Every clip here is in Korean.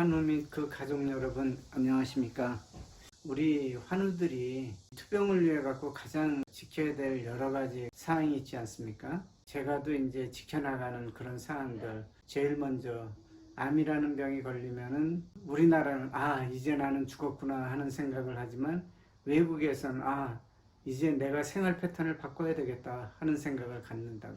환우 및 그 가족 여러분 안녕하십니까? 우리 환우들이 투병을 위해 갖고 가장 지켜야 될 여러 가지 사항이 있지 않습니까? 제가도 이제 지켜나가는 그런 사항들, 제일 먼저 암이라는 병이 걸리면은 우리나라는 이제 나는 죽었구나 하는 생각을 하지만 외국에서는 이제 내가 생활 패턴을 바꿔야 되겠다 하는 생각을 갖는다고.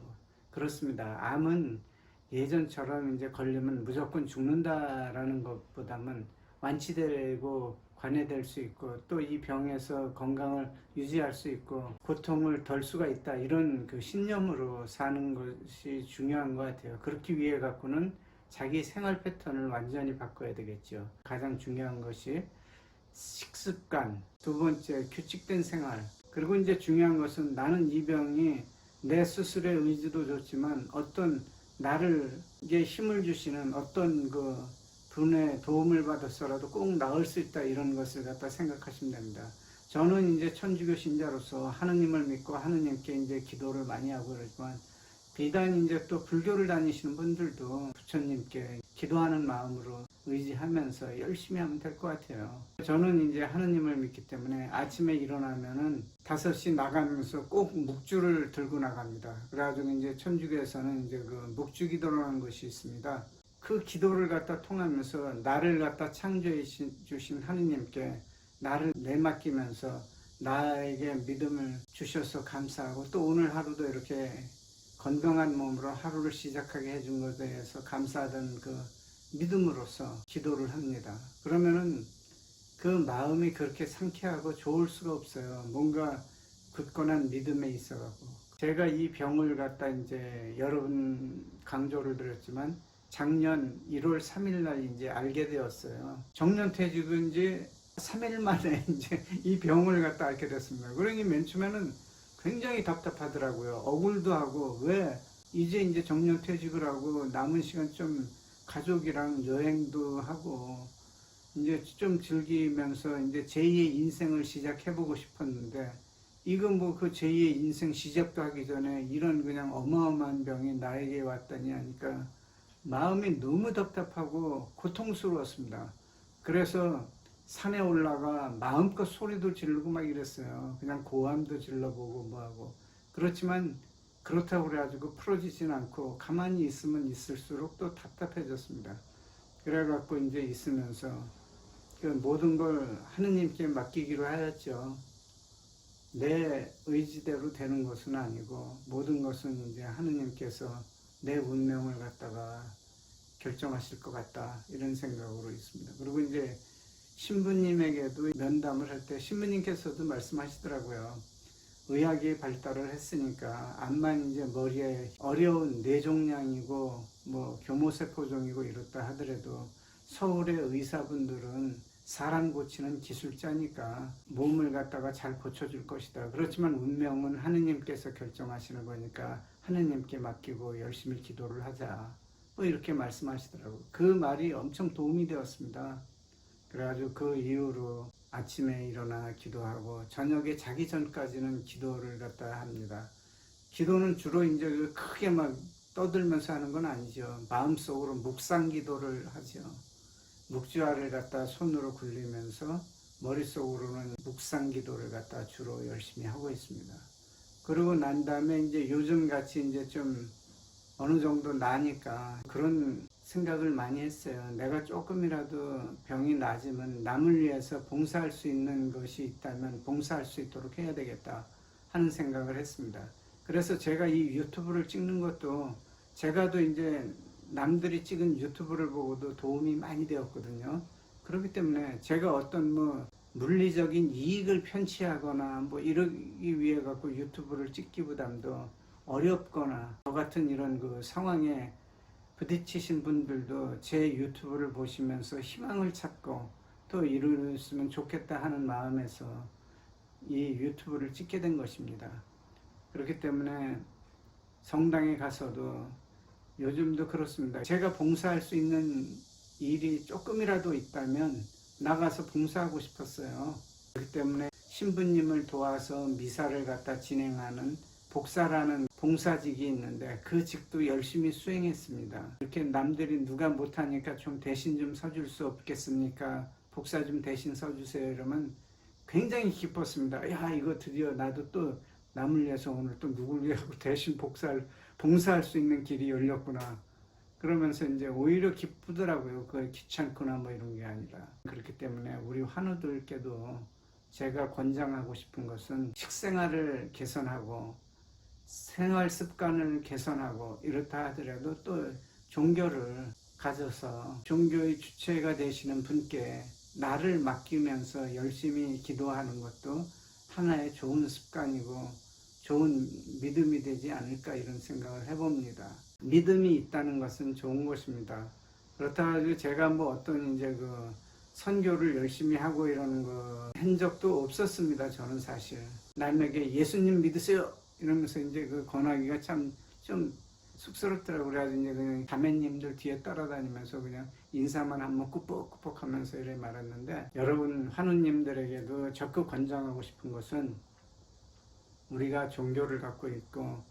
그렇습니다. 암은 예전처럼 이제 걸리면 무조건 죽는다라는 것보다는 완치되고 관해될 수 있고 또 이 병에서 건강을 유지할 수 있고 고통을 덜 수가 있다, 이런 그 신념으로 사는 것이 중요한 것 같아요. 그렇기 위해 갖고는 자기 생활 패턴을 완전히 바꿔야 되겠죠. 가장 중요한 것이 식습관, 두 번째 규칙된 생활, 그리고 이제 중요한 것은 나는 이 병이 내 스스로의 의지도 좋지만 어떤 나를게 힘을 주시는 어떤 그 분의 도움을 받아서라도 꼭 나을 수 있다, 이런 것을 갖다 생각하시면 됩니다. 저는 이제 천주교 신자로서 하느님을 믿고 하느님께 이제 기도를 많이 하고 그러지만 비단 이제 또 불교를 다니시는 분들도 부처님께 기도하는 마음으로 의지하면서 열심히 하면 될 것 같아요. 저는 이제 하느님을 믿기 때문에 아침에 일어나면은 5시 나가면서 꼭 묵주를 들고 나갑니다. 그래가지고 이제 천주교에서는 이제 그 묵주 기도라는 것이 있습니다. 그 기도를 갖다 통하면서 나를 갖다 창조해 주신 하느님께 나를 내맡기면서 나에게 믿음을 주셔서 감사하고 또 오늘 하루도 이렇게 건강한 몸으로 하루를 시작하게 해준 것에 대해서 감사하던 그 믿음으로써 기도를 합니다. 그러면은 그 마음이 그렇게 상쾌하고 좋을 수가 없어요. 뭔가 굳건한 믿음에 있어가고. 제가 이 병을 갖다 이제 여러 번 강조를 드렸지만 작년 1월 3일 날 이제 알게 되었어요. 정년퇴직은 이제 3일 만에 이제 이 병을 갖다 앓게 됐습니다. 그러니 맨 처음에는 굉장히 답답하더라고요. 억울도 하고, 왜 이제 정년퇴직을 하고 남은 시간 좀 가족이랑 여행도 하고 이제 좀 즐기면서 이제 제2의 인생을 시작해보고 싶었는데, 이거 뭐 그 제2의 인생 시작도 하기 전에 이런 그냥 어마어마한 병이 나에게 왔다니 하니까 마음이 너무 답답하고 고통스러웠습니다. 그래서 산에 올라가 마음껏 소리도 지르고 막 이랬어요. 그냥 고함도 질러보고 뭐하고. 그렇지만 그렇다고 그래가지고 풀어지진 않고 가만히 있으면 있을수록 또 답답해졌습니다. 그래갖고 이제 있으면서 그 모든 걸 하느님께 맡기기로 하였죠. 내 의지대로 되는 것은 아니고 모든 것은 이제 하느님께서 내 운명을 갖다가 결정하실 것 같다, 이런 생각으로 있습니다. 그리고 이제 신부님에게도 면담을 할 때 신부님께서도 말씀하시더라고요. 의학이 발달을 했으니까 암만 이제 머리에 어려운 뇌종양이고 뭐 교모세포종이고 이렇다 하더라도 서울의 의사분들은 사람 고치는 기술자니까 몸을 갖다가 잘 고쳐줄 것이다. 그렇지만 운명은 하느님께서 결정하시는 거니까 하느님께 맡기고 열심히 기도를 하자, 뭐 이렇게 말씀하시더라고요. 그 말이 엄청 도움이 되었습니다. 그래가지고 그 이후로 아침에 일어나 기도하고 저녁에 자기 전까지는 기도를 갖다 합니다. 기도는 주로 이제 크게 막 떠들면서 하는 건 아니죠. 마음속으로 묵상 기도를 하죠. 묵주화를 갖다 손으로 굴리면서 머릿속으로는 묵상 기도를 갖다 주로 열심히 하고 있습니다. 그러고 난 다음에 이제 요즘 같이 이제 좀 어느 정도 나니까 그런 생각을 많이 했어요. 내가 조금이라도 병이 나지만 남을 위해서 봉사할 수 있는 것이 있다면 봉사할 수 있도록 해야 되겠다 하는 생각을 했습니다. 그래서 제가 이 유튜브를 찍는 것도 제가 또 이제 남들이 찍은 유튜브를 보고도 도움이 많이 되었거든요. 그렇기 때문에 제가 어떤 뭐 물리적인 이익을 편취하거나 뭐 이러기 위해 갖고 유튜브를 찍기보담도 어렵거나 저 같은 이런 그 상황에 부딪히신 분들도 제 유튜브를 보시면서 희망을 찾고 또 이루었으면 좋겠다 하는 마음에서 이 유튜브를 찍게 된 것입니다. 그렇기 때문에 성당에 가서도 요즘도 그렇습니다. 제가 봉사할 수 있는 일이 조금이라도 있다면 나가서 봉사하고 싶었어요. 그렇기 때문에 신부님을 도와서 미사를 갖다 진행하는 복사라는 봉사직이 있는데 그 직도 열심히 수행했습니다. 이렇게 남들이 누가 못하니까 좀 대신 좀 서줄 수 없겠습니까? 복사 좀 대신 서주세요. 이러면 굉장히 기뻤습니다. 야, 이거 드디어 나도 또 남을 위해서 오늘 또 누굴 위해서 대신 봉사할 수 있는 길이 열렸구나. 그러면서 이제 오히려 기쁘더라고요. 그 귀찮거나 뭐 이런 게 아니라. 그렇기 때문에 우리 환우들께도 제가 권장하고 싶은 것은 식생활을 개선하고 생활 습관을 개선하고 이렇다 하더라도 또 종교를 가져서 종교의 주체가 되시는 분께 나를 맡기면서 열심히 기도하는 것도 하나의 좋은 습관이고 좋은 믿음이 되지 않을까 이런 생각을 해봅니다. 믿음이 있다는 것은 좋은 것입니다. 그렇다고 제가 뭐 어떤 이제 그 선교를 열심히 하고 이런 거 한 적도 없었습니다. 저는 사실 남에게 예수님 믿으세요 이러면서 이제 그 권하기가 참 좀 쑥스럽더라고요. 그래가지고 이제 그 자매님들 뒤에 따라다니면서 그냥 인사만 한번 꾸벅꾸벅 하면서 이래 말했는데, 여러분 환우님들에게도 적극 권장하고 싶은 것은 우리가 종교를 갖고 있고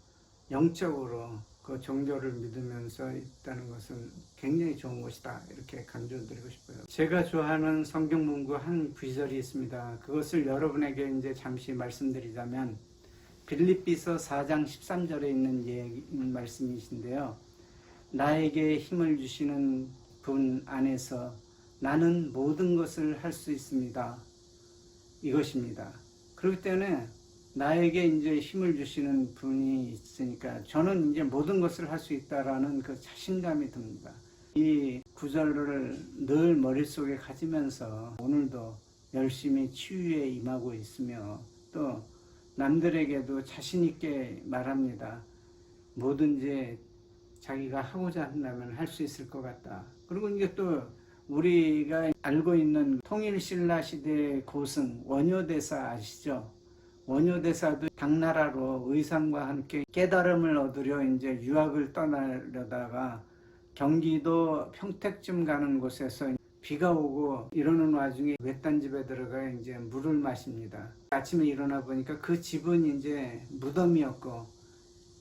영적으로 그 종교를 믿으면서 있다는 것은 굉장히 좋은 것이다. 이렇게 강조드리고 싶어요. 제가 좋아하는 성경 문구 한 구절이 있습니다. 그것을 여러분에게 이제 잠시 말씀드리자면 빌립비서 4장 13절에 있는 말씀이신데요. 나에게 힘을 주시는 분 안에서 나는 모든 것을 할 수 있습니다. 이것입니다. 그렇기 때문에 나에게 이제 힘을 주시는 분이 있으니까 저는 이제 모든 것을 할 수 있다라는 그 자신감이 듭니다. 이 구절을 늘 머릿속에 가지면서 오늘도 열심히 치유에 임하고 있으며 또 남들에게도 자신 있게 말합니다. 뭐든지 자기가 하고자 한다면 할 수 있을 것 같다. 그리고 이게 또 우리가 알고 있는 통일신라 시대의 고승 원효대사 아시죠? 원효대사도 당나라로 의상과 함께 깨달음을 얻으려 이제 유학을 떠나려다가 경기도 평택쯤 가는 곳에서 비가 오고 이러는 와중에 외딴 집에 들어가 이제 물을 마십니다. 아침에 일어나 보니까 그 집은 이제 무덤이었고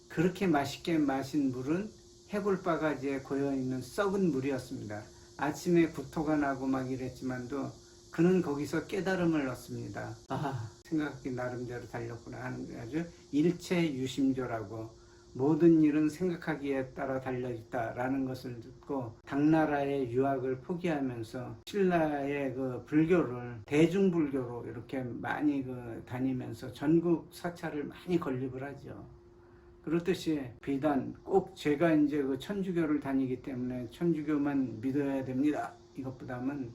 그렇게 맛있게 마신 물은 해골바가지에 고여있는 썩은 물이었습니다. 아침에 구토가 나고 막 이랬지만도 그는 거기서 깨달음을 얻습니다. 아, 생각이 나름대로 달렸구나 하는 게 아주 일체유심조라고 모든 일은 생각하기에 따라 달려있다라는 것을 듣고 당나라의 유학을 포기하면서 신라의 그 불교를 대중불교로 이렇게 많이 다니면서 전국 사찰을 많이 건립을 하죠. 그렇듯이 비단 꼭 제가 이제 그 천주교를 다니기 때문에 천주교만 믿어야 됩니다. 이것보다는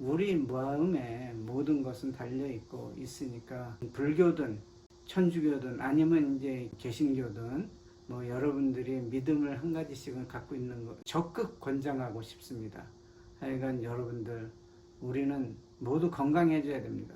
우리 마음에 모든 것은 달려있고 있으니까 불교든 천주교든 아니면 이제 개신교든 뭐 여러분들이 믿음을 한 가지씩은 갖고 있는 거 적극 권장하고 싶습니다. 하여간 여러분들 우리는 모두 건강해져야 됩니다.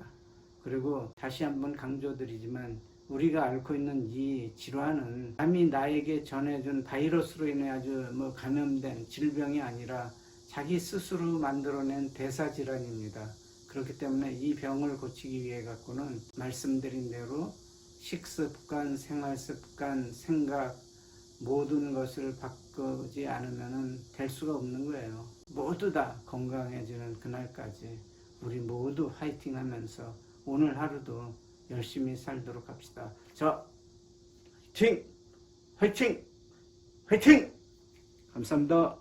그리고 다시 한번 강조드리지만 우리가 앓고 있는 이 질환은 남이 나에게 전해준 바이러스로 인해 아주 뭐 감염된 질병이 아니라 자기 스스로 만들어낸 대사질환입니다. 그렇기 때문에 이 병을 고치기 위해 갖고는 말씀드린 대로 식습관, 생활습관, 생각 모든 것을 바꾸지 않으면 될 수가 없는 거예요. 모두 다 건강해지는 그날까지 우리 모두 화이팅 하면서 오늘 하루도 열심히 살도록 합시다. 자, 화이팅! 화이팅! 화이팅! 감사합니다.